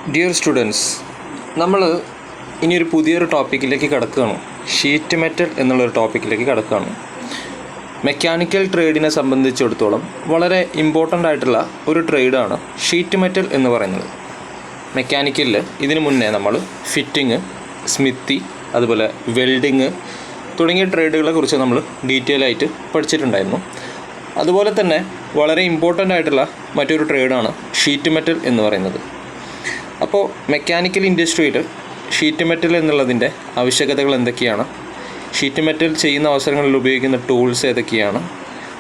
Dear students, നമ്മൾ ഇനിയൊരു പുതിയൊരു ടോപ്പിക്കിലേക്ക് കടക്കുകയാണ്. ഷീറ്റ് മെറ്റൽ എന്നുള്ളൊരു ടോപ്പിക്കിലേക്ക് കടക്കുകയാണ്. മെക്കാനിക്കൽ ട്രേഡിനെ സംബന്ധിച്ചിടത്തോളം വളരെ ഇമ്പോർട്ടൻ്റ് ആയിട്ടുള്ള ഒരു ട്രേഡാണ് ഷീറ്റ് മെറ്റൽ എന്ന് പറയുന്നത്. മെക്കാനിക്കലിൽ ഇതിനു മുന്നേ നമ്മൾ ഫിറ്റിങ്, സ്മിത്തി, അതുപോലെ വെൽഡിങ് തുടങ്ങിയ ട്രേഡുകളെ കുറിച്ച് നമ്മൾ ഡീറ്റെയിൽ ആയിട്ട് പഠിച്ചിട്ടുണ്ടായിരുന്നു. അതുപോലെ തന്നെ വളരെ ഇമ്പോർട്ടൻ്റ് ആയിട്ടുള്ള മറ്റൊരു ട്രേഡാണ് ഷീറ്റ് മെറ്റൽ എന്ന് പറയുന്നത്. അപ്പോൾ മെക്കാനിക്കൽ ഇൻഡസ്ട്രിയിൽ ഷീറ്റ് മെറ്റൽ എന്നുള്ളതിൻ്റെ ആവശ്യകതകൾ എന്തൊക്കെയാണ്, ഷീറ്റ് മെറ്റൽ ചെയ്യുന്ന അവസരങ്ങളിൽ ഉപയോഗിക്കുന്ന ടൂൾസ് ഏതൊക്കെയാണ്,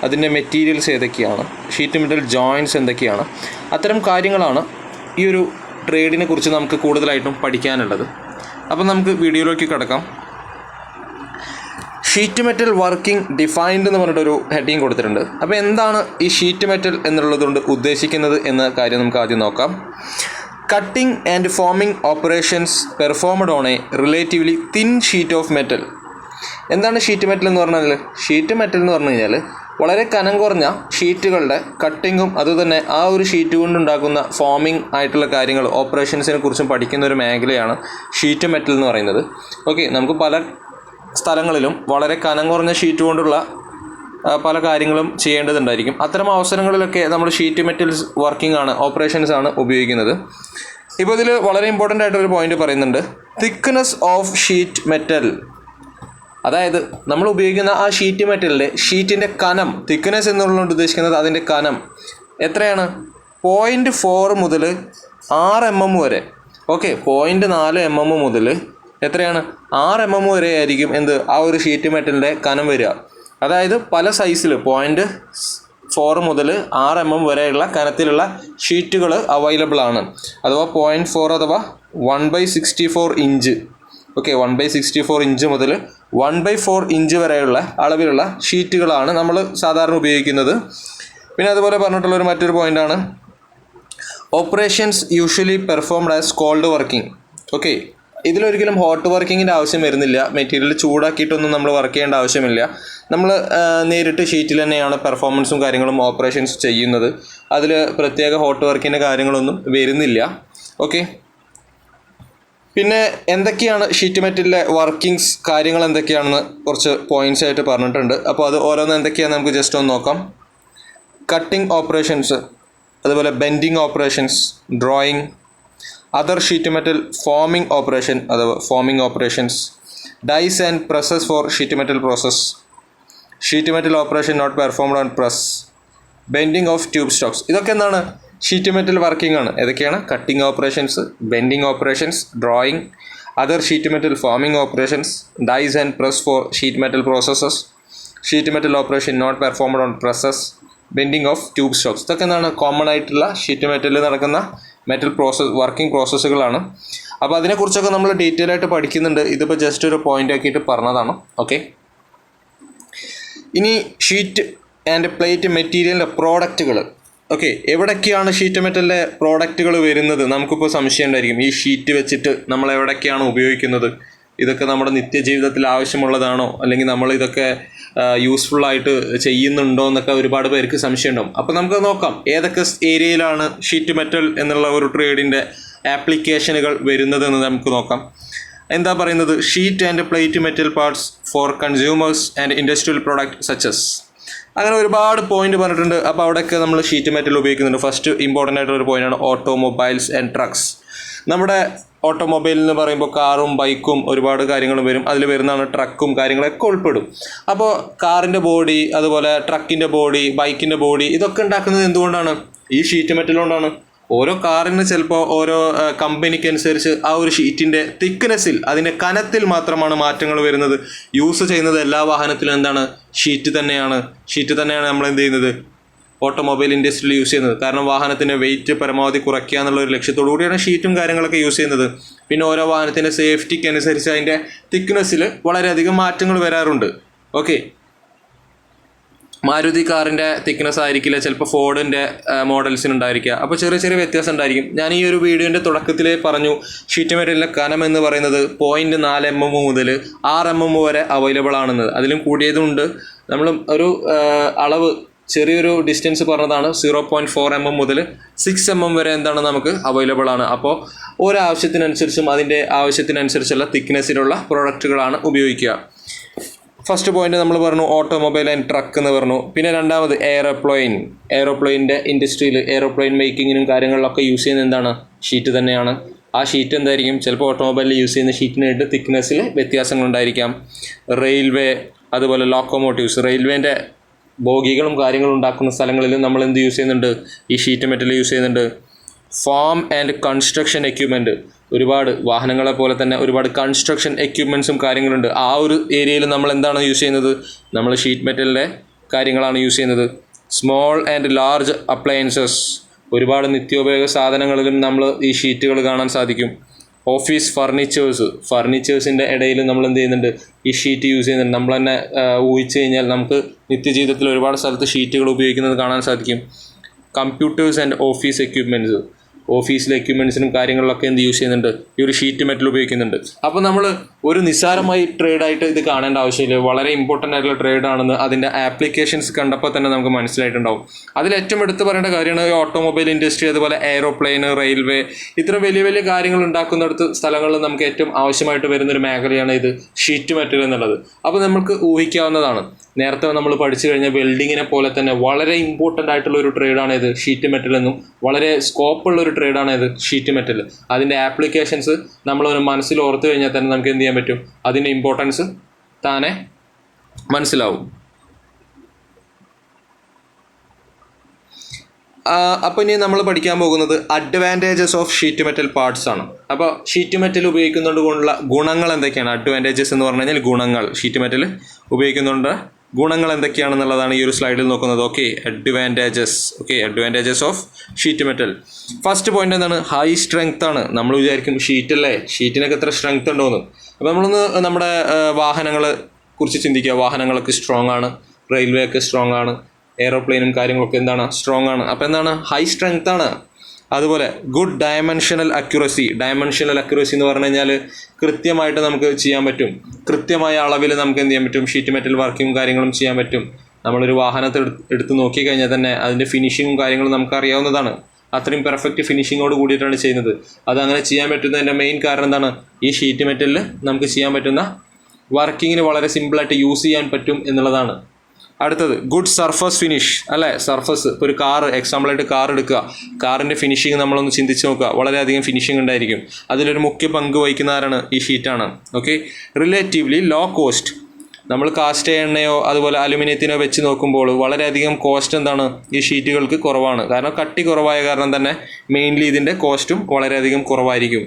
അതിൻ്റെ മെറ്റീരിയൽസ് ഏതൊക്കെയാണ്, ഷീറ്റ് മെറ്റൽ ജോയിൻറ്റ്സ് എന്തൊക്കെയാണ്, അത്തരം കാര്യങ്ങളാണ് ഈ ഒരു ട്രേഡിനെ കുറിച്ച് നമുക്ക് കൂടുതലായിട്ടും പഠിക്കാനുള്ളത്. അപ്പോൾ നമുക്ക് വീഡിയോയിലേക്ക് കിടക്കാം. ഷീറ്റ് മെറ്റൽ വർക്കിംഗ് ഡിഫൈൻഡ് എന്ന് പറഞ്ഞിട്ടൊരു ഹെഡിങ് കൊടുത്തിട്ടുണ്ട്. അപ്പോൾ എന്താണ് ഈ ഷീറ്റ് മെറ്റൽ എന്നുള്ളതുകൊണ്ട് ഉദ്ദേശിക്കുന്നത് എന്ന കാര്യം നമുക്ക് ആദ്യം നോക്കാം. Cutting and foaming operations performed on A relatively thin sheet of metal. എന്താണ് ഷീറ്റ് മെറ്റൽ എന്ന് പറഞ്ഞാൽ? ഷീറ്റ് മെറ്റൽ എന്ന് പറഞ്ഞു കഴിഞ്ഞാൽ വളരെ കനം കുറഞ്ഞ ഷീറ്റുകളുടെ കട്ടിങ്ങും അതുതന്നെ ആ ഒരു ഷീറ്റ് കൊണ്ടുണ്ടാക്കുന്ന ഫോമിംഗ് ആയിട്ടുള്ള കാര്യങ്ങൾ, ഓപ്പറേഷൻസിനെ കുറിച്ചും പഠിക്കുന്ന ഒരു മേഖലയാണ് ഷീറ്റ് മെറ്റൽ എന്ന് പറയുന്നത്. ഓക്കെ, നമുക്ക് പല സ്ഥലങ്ങളിലും വളരെ കനം കുറഞ്ഞ ഷീറ്റ് കൊണ്ടുള്ള പല കാര്യങ്ങളും ചെയ്യേണ്ടതുണ്ടായിരിക്കും. അത്തരം അവസരങ്ങളിലൊക്കെ നമ്മൾ ഷീറ്റ് മെറ്റൽസ് വർക്കിംഗ് ആണ്, ഓപ്പറേഷൻസ് ആണ് ഉപയോഗിക്കുന്നത്. ഇപ്പോൾ ഇതിൽ വളരെ ഇമ്പോർട്ടൻ്റ് ആയിട്ടൊരു പോയിന്റ് പറയുന്നുണ്ട്, തിക്നെസ് ഓഫ് ഷീറ്റ് മെറ്റൽ. അതായത് നമ്മൾ ഉപയോഗിക്കുന്ന ആ ഷീറ്റ് മെറ്റലിൻ്റെ ഷീറ്റിൻ്റെ കനം, തിക്നെസ് എന്നുള്ളതുകൊണ്ട് ഉദ്ദേശിക്കുന്നത് അതിൻ്റെ കനം എത്രയാണ്? 0.4 മുതൽ 6 mm വരെ. ഓക്കെ, 0.4 mm മുതൽ എത്രയാണ്? 6 mm വരെ ആയിരിക്കും എന്ത് ആ ഒരു ഷീറ്റ് മെറ്റലിൻ്റെ കനം വരിക. അതായത് പല സൈസിൽ 0.4 മുതൽ 6 mm വരെയുള്ള കനത്തിലുള്ള ഷീറ്റുകൾ അവൈലബിൾ ആണ്. അഥവാ 0.4 അഥവാ 1/64 ഇഞ്ച്. ഓക്കെ, 1/64 ഇഞ്ച് മുതൽ 1/4 ഇഞ്ച് വരെയുള്ള അളവിലുള്ള ഷീറ്റുകളാണ് നമ്മൾ സാധാരണ ഉപയോഗിക്കുന്നത്. പിന്നെ അതുപോലെ പറഞ്ഞിട്ടുള്ളൊരു മറ്റൊരു പോയിൻ്റാണ് operations usually performed as cold working. Okay, ഇതിലൊരിക്കലും ഹോട്ട് വർക്കിങ്ങിൻ്റെ ആവശ്യം വരുന്നില്ല. മെറ്റീരിയൽ ചൂടാക്കിയിട്ടൊന്നും നമ്മൾ വർക്ക് ചെയ്യേണ്ട ആവശ്യമില്ല. നമ്മൾ നേരിട്ട് ഷീറ്റിൽ തന്നെയാണ് പെർഫോമൻസും കാര്യങ്ങളും ഓപ്പറേഷൻസ് ചെയ്യുന്നത്. അതിൽ പ്രത്യേക ഹോട്ട് വർക്കിൻ്റെ കാര്യങ്ങളൊന്നും വരുന്നില്ല. ഓക്കെ, പിന്നെ എന്തൊക്കെയാണ് ഷീറ്റ് മെറ്റലിലെ വർക്കിങ്സ് കാര്യങ്ങൾ എന്തൊക്കെയാണെന്ന് കുറച്ച് പോയിൻറ്റ്സ് ആയിട്ട് പറഞ്ഞിട്ടുണ്ട്. അപ്പോൾ അത് ഓരോന്ന് എന്തൊക്കെയാണെന്ന് നമുക്ക് ജസ്റ്റ് ഒന്ന് നോക്കാം. കട്ടിംഗ് ഓപ്പറേഷൻസ്, അതുപോലെ bending operations, drawing, other sheet metal forming operation അഥവാ forming operations, dies and presses for sheet metal process, sheet metal operation not performed on press, bending of tube stocks. ഇതൊക്കെ എന്താണ്? Sheet metal working ആണ്. ഏതൊക്കെയാണ്? Cutting operations, bending operations, drawing, other sheet metal forming operations, dies and press for sheet metal processes, sheet metal operation not performed on presses, bending of tube stocks. ഇതൊക്കെ എന്താണ്? Common ആയിട്ടുള്ള sheet മെറ്റലിൽ നടക്കുന്ന metal working പ്രോസസ്സുകളാണ്. അപ്പോൾ അതിനെക്കുറിച്ചൊക്കെ നമ്മൾ detail ആയിട്ട് പഠിക്കുന്നുണ്ട്. ഇതിപ്പോൾ ജസ്റ്റ് ഒരു പോയിന്റ് ആക്കിയിട്ട് പറഞ്ഞതാണ്. ഓക്കെ, ഇനി ഷീറ്റ് ആൻഡ് പ്ലേറ്റ് മെറ്റീരിയലിൻ്റെ പ്രോഡക്റ്റുകൾ. ഓക്കെ, എവിടൊക്കെയാണ് ഷീറ്റ് മെറ്റലിൻ്റെ പ്രോഡക്റ്റുകൾ വരുന്നത്? നമുക്കിപ്പോൾ സംശയം ഉണ്ടായിരിക്കും, ഈ ഷീറ്റ് വെച്ചിട്ട് നമ്മൾ എവിടൊക്കെയാണ് ഉപയോഗിക്കുന്നത്, ഇതൊക്കെ നമ്മുടെ നിത്യജീവിതത്തിൽ ആവശ്യമുള്ളതാണോ, അല്ലെങ്കിൽ നമ്മൾ ഇതൊക്കെ യൂസ്ഫുള്ളായിട്ട് ചെയ്യുന്നുണ്ടോ എന്നൊക്കെ ഒരുപാട് പേർക്ക് സംശയം ഉണ്ടാവും. അപ്പോൾ നമുക്ക് നോക്കാം ഏതൊക്കെ ഏരിയയിലാണ് ഷീറ്റ് മെറ്റൽ എന്നുള്ള ഒരു ട്രേഡിൻ്റെ ആപ്ലിക്കേഷനുകൾ വരുന്നത് എന്ന് നമുക്ക് നോക്കാം. എന്താ പറയുന്നത്? Sheet and plate metal parts for consumers and industrial product such as. അങ്ങനെ ഒരുപാട് പോയിന്റ് പറഞ്ഞിട്ടുണ്ട്. അപ്പോൾ അവിടെയൊക്കെ നമ്മൾ ഷീറ്റ് മെറ്റൽ ഉപയോഗിക്കുന്നുണ്ട്. ഫസ്റ്റ് ഇമ്പോർട്ടൻ്റ് ആയിട്ടുള്ളൊരു പോയിൻ്റാണ് ഓട്ടോമൊബൈൽസ് ആൻഡ് ട്രക്സ്. നമ്മുടെ ഓട്ടോമൊബൈൽ എന്ന് പറയുമ്പോൾ കാറും ബൈക്കും ഒരുപാട് കാര്യങ്ങളും വരും. അതിൽ വരുന്നതാണ് ട്രക്കും കാര്യങ്ങളൊക്കെ ഉൾപ്പെടും. അപ്പോൾ കാറിൻ്റെ ബോഡി, അതുപോലെ ട്രക്കിൻ്റെ ബോഡി, ബൈക്കിൻ്റെ ബോഡി, ഇതൊക്കെ ഉണ്ടാക്കുന്നത് എന്തുകൊണ്ടാണ്? ഈ ഷീറ്റ് മെറ്റൽ കൊണ്ടാണ്. ഓരോ കാറിന് ചിലപ്പോൾ ഓരോ കമ്പനിക്ക് അനുസരിച്ച് ആ ഒരു ഷീറ്റിൻ്റെ തിക്നെസ്സിൽ, അതിൻ്റെ കനത്തിൽ മാത്രമാണ് മാറ്റങ്ങൾ വരുന്നത്. യൂസ് ചെയ്യുന്നത് എല്ലാ വാഹനത്തിലും എന്താണ്? ഷീറ്റ് തന്നെയാണ് നമ്മൾ എന്ത് ചെയ്യുന്നത്? ഓട്ടോമൊബൈൽ ഇൻഡസ്ട്രിയിൽ യൂസ് ചെയ്യുന്നത്. കാരണം വാഹനത്തിൻ്റെ വെയിറ്റ് പരമാവധി കുറയ്ക്കുക എന്നുള്ള ഒരു ലക്ഷ്യത്തോടു കൂടിയാണ് ഷീറ്റും കാര്യങ്ങളൊക്കെ യൂസ് ചെയ്യുന്നത്. പിന്നെ ഓരോ വാഹനത്തിൻ്റെ സേഫ്റ്റിക്ക് അനുസരിച്ച് അതിൻ്റെ തിക്നെസ്സിൽ വളരെയധികം മാറ്റങ്ങൾ വരാറുണ്ട്. ഓക്കെ, മാരുതി കാറിൻ്റെ തിക്നെസ് ആയിരിക്കില്ല ചിലപ്പോൾ ഫോർഡിൻ്റെ മോഡൽസിനുണ്ടായിരിക്കുക. അപ്പോൾ ചെറിയ ചെറിയ വ്യത്യാസം ഉണ്ടായിരിക്കും. ഞാൻ ഈ ഒരു വീഡിയോൻ്റെ തുടക്കത്തിലേ പറഞ്ഞു, ഷീറ്റ് മെറ്റലിലെ കനം എന്ന് പറയുന്നത് 0.4 mm മുതൽ 6 mm വരെ അവൈലബിൾ ആണെന്നത്. അതിലും കൂടിയതുണ്ട്. നമ്മൾ ഒരു അളവ് ചെറിയൊരു ഡിസ്റ്റൻസ് പറഞ്ഞതാണ്. 0.4 mm മുതൽ 6 mm വരെ എന്താണ് നമുക്ക് അവൈലബിൾ ആണ്. അപ്പോൾ ഒരാവശ്യത്തിനനുസരിച്ചും അതിൻ്റെ ആവശ്യത്തിനനുസരിച്ചുള്ള തിക്നെസ്സിലുള്ള പ്രൊഡക്റ്റുകളാണ് ഉപയോഗിക്കുക. ഫസ്റ്റ് പോയിന്റ് നമ്മൾ പറഞ്ഞു ഓട്ടോമൊബൈൽ ആൻഡ് ട്രക്ക് എന്ന് പറഞ്ഞു. പിന്നെ രണ്ടാമത് എയറോപ്ലെയിൻ്റെ ഇൻഡസ്ട്രിയിൽ എയറോപ്ലെയിൻ മേക്കിങ്ങിനും കാര്യങ്ങളിലൊക്കെ യൂസ് ചെയ്യുന്ന എന്താണ്, ഷീറ്റ് തന്നെയാണ്. ആ ഷീറ്റ് എന്തായിരിക്കും, ചിലപ്പോൾ ഓട്ടോമൊബൈലിൽ യൂസ് ചെയ്യുന്ന ഷീറ്റിനായിട്ട് തിക്നെസ്സിൽ വ്യത്യാസങ്ങളുണ്ടായിരിക്കാം. റെയിൽവേ, അതുപോലെ ലോക്കോമോട്ടീവ്സ്, റെയിൽവേൻ്റെ ബോഗികളും കാര്യങ്ങളും ഉണ്ടാക്കുന്ന സ്ഥലങ്ങളിൽ നമ്മൾ എന്ത് യൂസ് ചെയ്യുന്നുണ്ട്, ഈ ഷീറ്റ് മെറ്റൽ യൂസ് ചെയ്യുന്നുണ്ട്. ഫാം ആൻഡ് കൺസ്ട്രക്ഷൻ എക്യുപ്മെൻറ്റ്, ഒരുപാട് വാഹനങ്ങളെ പോലെ തന്നെ ഒരുപാട് കൺസ്ട്രക്ഷൻ എക്യുപ്മെൻറ്റ്സും കാര്യങ്ങളുണ്ട്. ആ ഒരു ഏരിയയിൽ നമ്മൾ എന്താണ് യൂസ് ചെയ്യുന്നത്, നമ്മൾ ഷീറ്റ് മെറ്റലിൻ്റെ കാര്യങ്ങളാണ് യൂസ് ചെയ്യുന്നത്. സ്മോൾ ആൻഡ് ലാർജ് അപ്ലയൻസസ്, ഒരുപാട് നിത്യോപയോഗ സാധനങ്ങളിലും നമ്മൾ ഈ ഷീറ്റുകൾ കാണാൻ സാധിക്കും. ഓഫീസ് ഫർണിച്ചേഴ്സിൻ്റെ ഇടയിൽ നമ്മൾ എന്ത് ചെയ്യുന്നുണ്ട്, ഈ ഷീറ്റ് യൂസ് ചെയ്യുന്നുണ്ട്. നമ്മൾ തന്നെ ഊഹിച്ച് കഴിഞ്ഞാൽ നമുക്ക് നിത്യജീവിതത്തിൽ ഒരുപാട് സ്ഥലത്ത് ഷീറ്റുകൾ ഉപയോഗിക്കുന്നത് കാണാൻ സാധിക്കും. കമ്പ്യൂട്ടേഴ്സ് ആൻഡ് ഓഫീസ് എക്യുപ്മെൻറ്റ്സ്, ഓഫീസിലെ എക്യുപ്മെൻറ്റ്സിനും കാര്യങ്ങളിലൊക്കെ എന്ത് യൂസ് ചെയ്യുന്നുണ്ട്, ഈ ഒരു ഷീറ്റ് മെറ്റൽ ഉപയോഗിക്കുന്നുണ്ട്. അപ്പോൾ നമ്മൾ ഒരു നിസ്സാരമായി ട്രേഡായിട്ട് ഇത് കാണേണ്ട ആവശ്യമില്ല. വളരെ ഇമ്പോർട്ടൻ്റ് ആയിട്ടുള്ള ട്രേഡാണെന്ന് അതിൻ്റെ ആപ്ലിക്കേഷൻസ് കണ്ടപ്പോൾ തന്നെ നമുക്ക് മനസ്സിലായിട്ടുണ്ടാവും. അതിൽ ഏറ്റവും എടുത്ത് പറയേണ്ട കാര്യമാണ് ഈ ഓട്ടോമൊബൈൽ ഇൻഡസ്ട്രി, അതുപോലെ എയറോപ്ലെയിൻ, റെയിൽവേ, ഇത്തരം വലിയ വലിയ കാര്യങ്ങൾ ഉണ്ടാക്കുന്നിടത്ത് സ്ഥലങ്ങളിൽ നമുക്ക് ഏറ്റവും ആവശ്യമായിട്ട് വരുന്നൊരു മേഖലയാണ് ഇത് ഷീറ്റ് മെറ്റൽ എന്നുള്ളത്. അപ്പോൾ നമുക്ക് ഊഹിക്കാവുന്നതാണ്, നേരത്തെ നമ്മൾ പഠിച്ചു കഴിഞ്ഞാൽ വെൽഡിങ്ങിനെ പോലെ തന്നെ വളരെ ഇമ്പോർട്ടൻ്റ് ആയിട്ടുള്ള ഒരു ട്രേഡാണ് ഇത് ഷീറ്റ് മെറ്റൽ എന്നും, വളരെ സ്കോപ്പുള്ള ഒരു ട്രേഡാണ് ഇത് ഷീറ്റ് മെറ്റൽ. അതിൻ്റെ ആപ്ലിക്കേഷൻസ് നമ്മളൊരു മനസ്സിൽ ഓർത്ത് കഴിഞ്ഞാൽ തന്നെ നമുക്ക് എന്ത് ചെയ്യാൻ പറ്റും, അതിൻ്റെ ഇമ്പോർട്ടൻസ് താനെ മനസ്സിലാവും. അപ്പോൾ ഇനി നമ്മൾ പഠിക്കാൻ പോകുന്നത് advantages of sheet metal parts ആണ്. അപ്പോൾ ഷീറ്റ് മെറ്റൽ ഉപയോഗിക്കുന്നതുകൊണ്ട് കൊണ്ടുള്ള ഗുണങ്ങൾ എന്തൊക്കെയാണ്, അഡ്വാൻറ്റേജസ് എന്ന് പറഞ്ഞു കഴിഞ്ഞാൽ ഗുണങ്ങൾ, ഷീറ്റ് മെറ്റൽ ഉപയോഗിക്കുന്നതുകൊണ്ട് ഗുണങ്ങൾ എന്തൊക്കെയാണെന്നുള്ളതാണ് ഈ ഒരു സ്ലൈഡിൽ നോക്കുന്നത്. Advantages of sheet metal. First point എന്താണ്, ഹൈ സ്ട്രെങ്ത് ആണ്. നമ്മൾ വിചാരിക്കും ഷീറ്റല്ലേ, ഷീറ്റിനൊക്കെ എത്ര സ്ട്രെങ്ത് ഉണ്ടോയെന്ന്. അപ്പോൾ നമ്മളൊന്ന് നമ്മുടെ വാഹനങ്ങളെ കുറിച്ച് ചിന്തിക്കുക. വാഹനങ്ങളൊക്കെ സ്ട്രോങ് ആണ്, റെയിൽവേ ഒക്കെ സ്ട്രോങ് ആണ്, എയറോപ്ലെയിനും കാര്യങ്ങളൊക്കെ എന്താണ്, സ്ട്രോങ് ആണ്. അപ്പോൾ എന്താണ്, ഹൈ സ്ട്രെങ്ത് ആണ്. അതുപോലെ ഗുഡ് ഡയമെൻഷനൽ അക്യുറസി എന്ന് പറഞ്ഞു കഴിഞ്ഞാൽ കൃത്യമായിട്ട് നമുക്ക് ചെയ്യാൻ പറ്റും, കൃത്യമായ അളവിൽ നമുക്ക് എന്ത് ചെയ്യാൻ പറ്റും, ഷീറ്റ് മെറ്റൽ വർക്കിങ്ങും കാര്യങ്ങളും ചെയ്യാൻ പറ്റും. നമ്മളൊരു വാഹനത്തെ എടുത്ത് നോക്കിക്കഴിഞ്ഞാൽ തന്നെ അതിൻ്റെ ഫിനിഷിങ്ങും കാര്യങ്ങളും നമുക്ക് അറിയാവുന്നതാണ്. അത്രയും പെർഫെക്റ്റ് ഫിനിഷിങ്ങോട് കൂടിയിട്ടാണ് ചെയ്യുന്നത്. അതങ്ങനെ ചെയ്യാൻ പറ്റുന്നതിൻ്റെ മെയിൻ കാരണം എന്താണ്, ഈ ഷീറ്റ് മെറ്റലിൽ നമുക്ക് ചെയ്യാൻ പറ്റുന്ന വർക്കിങ്ങിന് വളരെ സിമ്പിളായിട്ട് യൂസ് ചെയ്യാൻ പറ്റും എന്നുള്ളതാണ്. അടുത്തത് ഗുഡ് സർഫസ് ഫിനിഷ്, അല്ലേ. സർഫസ്, ഇപ്പോൾ ഒരു എക്സാമ്പിളായിട്ട് കാർ എടുക്കുക, കാറിൻ്റെ ഫിനിഷിങ് നമ്മളൊന്ന് ചിന്തിച്ച് നോക്കുക, വളരെയധികം ഫിനിഷിങ് ഉണ്ടായിരിക്കും. അതിലൊരു മുഖ്യ പങ്ക് വഹിക്കുന്ന ആരാണ്, ഈ ഷീറ്റാണ്. റിലേറ്റീവ്ലി ലോ കോസ്റ്റ്, നമ്മൾ കാസ്റ്റ് എണ്ണയോ അതുപോലെ അലുമിനിയത്തിനോ വെച്ച് നോക്കുമ്പോൾ വളരെയധികം കോസ്റ്റ് എന്താണ്, ഈ ഷീറ്റുകൾക്ക് കുറവാണ്. കാരണം കട്ടി കുറവായ കാരണം തന്നെ മെയിൻലി ഇതിൻ്റെ കോസ്റ്റും വളരെയധികം കുറവായിരിക്കും.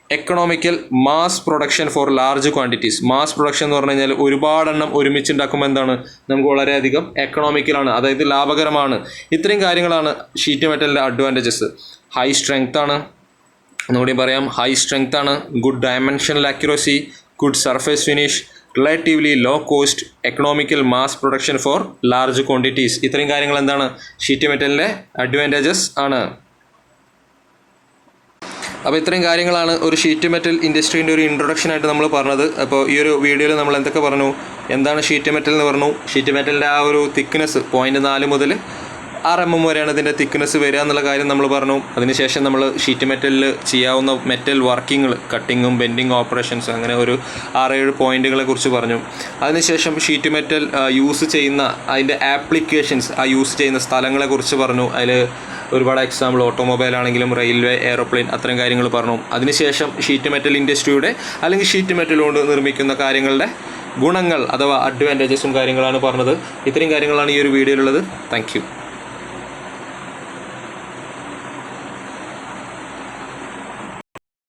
Economical mass production for large quantities. Mass production എന്ന് പറഞ്ഞു കഴിഞ്ഞാൽ ഒരുപാടെണ്ണം ഒരുമിച്ച് ഉണ്ടാക്കുമ്പോൾ എന്താണ്, നമുക്ക് വളരെയധികം എക്കണോമിക്കലാണ്, അതായത് ലാഭകരമാണ്. ഇത്രയും കാര്യങ്ങളാണ് ഷീറ്റ് മെറ്റലിൻ്റെ അഡ്വാൻറ്റേജസ്. ഹൈ സ്ട്രെങ്ത് ആണ്, ഒന്നുകൂടി പറയാം, ഹൈ സ്ട്രെങ്ത് ആണ്, good dimensional accuracy, good surface finish, relatively low cost, economical mass production for large quantities. ഇത്രയും കാര്യങ്ങൾ എന്താണ്, ഷീറ്റ് മെറ്റലിൻ്റെ അഡ്വാൻറ്റേജസ് ആണ്. അപ്പോൾ ഇത്രയും കാര്യങ്ങളാണ് ഒരു ഷീറ്റ് മെറ്റൽ ഇൻഡസ്ട്രീൻ്റെ ഒരു ഇൻട്രൊഡക്ഷനായിട്ട് നമ്മൾ പറഞ്ഞത്. അപ്പോൾ ഈ ഒരു വീഡിയോയിൽ നമ്മൾ എന്തൊക്കെ പറഞ്ഞു, എന്താണ് ഷീറ്റ് മെറ്റൽ എന്ന് പറഞ്ഞു, ഷീറ്റ് മെറ്റലിൻ്റെ ആ ഒരു തിക്നെസ് 0.4 മുതൽ 6 mm വരെയാണ് ഇതിൻ്റെ തിക്നെസ് വരിക എന്നുള്ള കാര്യം നമ്മൾ പറഞ്ഞു. അതിനുശേഷം നമ്മൾ ഷീറ്റ് മെറ്റലിൽ ചെയ്യാവുന്ന മെറ്റൽ വർക്കിങ്ങൾ, കട്ടിങ്ങും ബെൻഡിങ് ഓപ്പറേഷൻസ്, അങ്ങനെ ഒരു 6-7 പോയിന്റുകളെ കുറിച്ച് പറഞ്ഞു. അതിനുശേഷം ഷീറ്റ് മെറ്റൽ യൂസ് ചെയ്യുന്ന അതിൻ്റെ ആപ്ലിക്കേഷൻസ്, ആ യൂസ് ചെയ്യുന്ന സ്ഥലങ്ങളെക്കുറിച്ച് പറഞ്ഞു. അതിൽ ഒരുപാട് എക്സാമ്പിൾ, ഓട്ടോമൊബൈൽ ആണെങ്കിലും റെയിൽവേ, എയറോപ്ലെയിൻ, അത്തരം കാര്യങ്ങൾ പറഞ്ഞു. അതിനുശേഷം ഷീറ്റ് മെറ്റൽ ഇൻഡസ്ട്രിയുടെ അല്ലെങ്കിൽ ഷീറ്റ് മെറ്റൽ കൊണ്ട് നിർമ്മിക്കുന്ന കാര്യങ്ങളുടെ ഗുണങ്ങൾ അഥവാ അഡ്വാൻറ്റേജസും കാര്യങ്ങളാണ് പറഞ്ഞത്. ഇത്രയും കാര്യങ്ങളാണ് ഈ ഒരു വീഡിയോയിലുള്ളത്. Thank you.